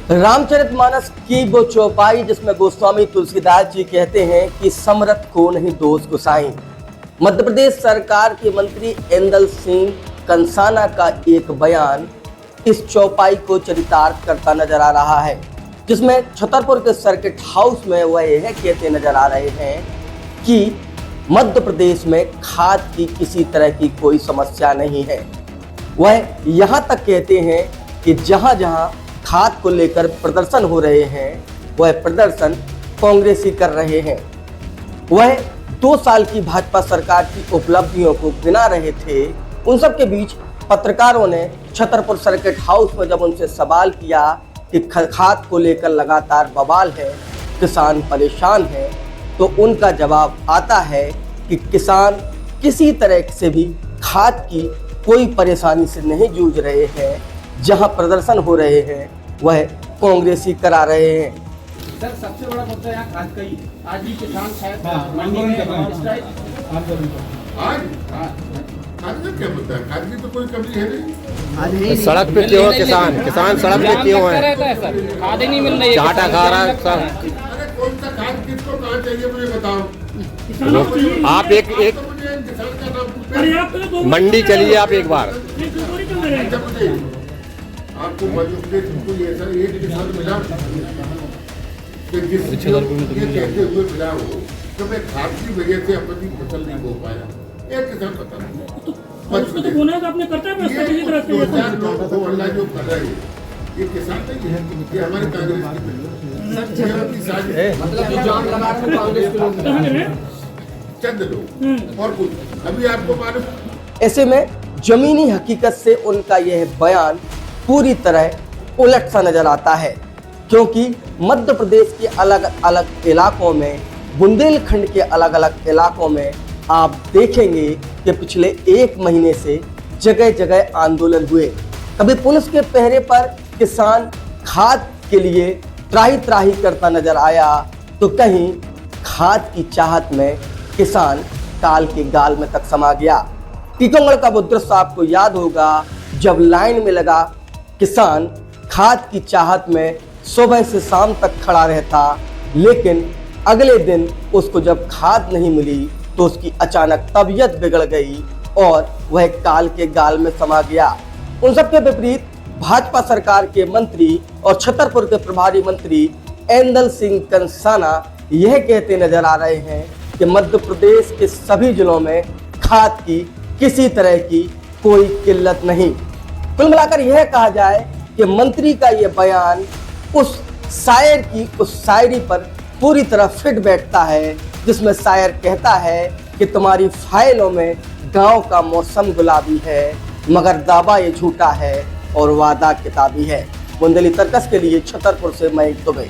रामचरितमानस की वो चौपाई जिसमें गोस्वामी तुलसीदास जी कहते हैं कि समरथ को नहीं दोष गुसाई। मध्य प्रदेश सरकार के मंत्री ऐंदल सिंह कंसाना का एक बयान इस चौपाई को चरितार्थ करता नजर आ रहा है, जिसमें छतरपुर के सर्किट हाउस में वह यह कहते नजर आ रहे हैं कि मध्य प्रदेश में खाद की किसी तरह की कोई समस्या नहीं है। वह यहाँ तक कहते हैं कि जहाँ जहाँ खाद को लेकर प्रदर्शन हो रहे हैं वह प्रदर्शन कांग्रेसी कर रहे हैं। वह 2 साल की भाजपा सरकार की उपलब्धियों को गिना रहे थे। उन सब के बीच पत्रकारों ने छतरपुर सर्किट हाउस में जब उनसे सवाल किया कि खाद को लेकर लगातार बवाल है, किसान परेशान है, तो उनका जवाब आता है कि किसान किसी तरह से भी खाद की कोई परेशानी से नहीं जूझ रहे हैं। जहां प्रदर्शन हो रहे हैं वह कांग्रेसी करा रहे हैं। सर, सबसे बड़ा मुद्दा यहाँ खाद का ही। आज भी किसान शायद मंडी में स्ट्राइक। आज खाद का क्या मुद्दा है? खाद की तो कोई कमी है नहीं। सड़क पे क्यों किसान सड़क पे क्यों है? खाद ही नहीं मिल रही है, चाटा खा रहा है। अरे कौन सा खाद किसको कहाँ चाहिए मुझे बताओ। आप एक किसान का नाम मंडी चलिए आप एक बार। अच्छा, मुझे आपको मध्य प्रदेश कोई ऐसा एक किसान मिला कि जिसको ये कहते हुए मिला हो तो मैं खाद की वजह से अपनी फसल नहीं बो पाया, एक किसान पता नहीं। उसको तो बोना है तो आपने करता है व्यवस्था किसी तरह से। 2000 लोग को अल्लाह जो कर रहे हैं ये किसान नहीं है, ये हमारे कांग्रेस की साजिश। मतलब जो जान लगा रहे हैं कांग्रेस के लोग, चंद लोग और कुछ अभी आपको मालूम। ऐसे में जमीनी हकीकत से उनका यह बयान पूरी तरह उलट सा नजर आता है, क्योंकि मध्य प्रदेश के अलग अलग इलाकों में, बुंदेलखंड के अलग अलग इलाकों में आप देखेंगे कि पिछले 1 महीने से जगह जगह आंदोलन हुए। कभी पुलिस के पहरे पर किसान खाद के लिए त्राही त्राही करता नजर आया, तो कहीं खाद की चाहत में किसान काल के गाल में तक समा गया। टीकमगढ़ का वो दृश्य आपको याद होगा, जब लाइन में लगा किसान खाद की चाहत में सुबह से शाम तक खड़ा रहता, लेकिन अगले दिन उसको जब खाद नहीं मिली तो उसकी अचानक तबीयत बिगड़ गई और वह काल के गाल में समा गया। उन सबके विपरीत भाजपा सरकार के मंत्री और छतरपुर के प्रभारी मंत्री ऐंदल सिंह कंसाना यह कहते नजर आ रहे हैं कि मध्य प्रदेश के सभी जिलों में खाद की किसी तरह की कोई किल्लत नहीं। कुल मिलाकर यह कहा जाए कि मंत्री का यह बयान उस शायर की उस शायरी पर पूरी तरह फिट बैठता है, जिसमें शायर कहता है कि तुम्हारी फाइलों में गांव का मौसम गुलाबी है, मगर दावा ये झूठा है और वादा किताबी है। बुंदेली तर्कस के लिए छतरपुर से मयंक दुबे।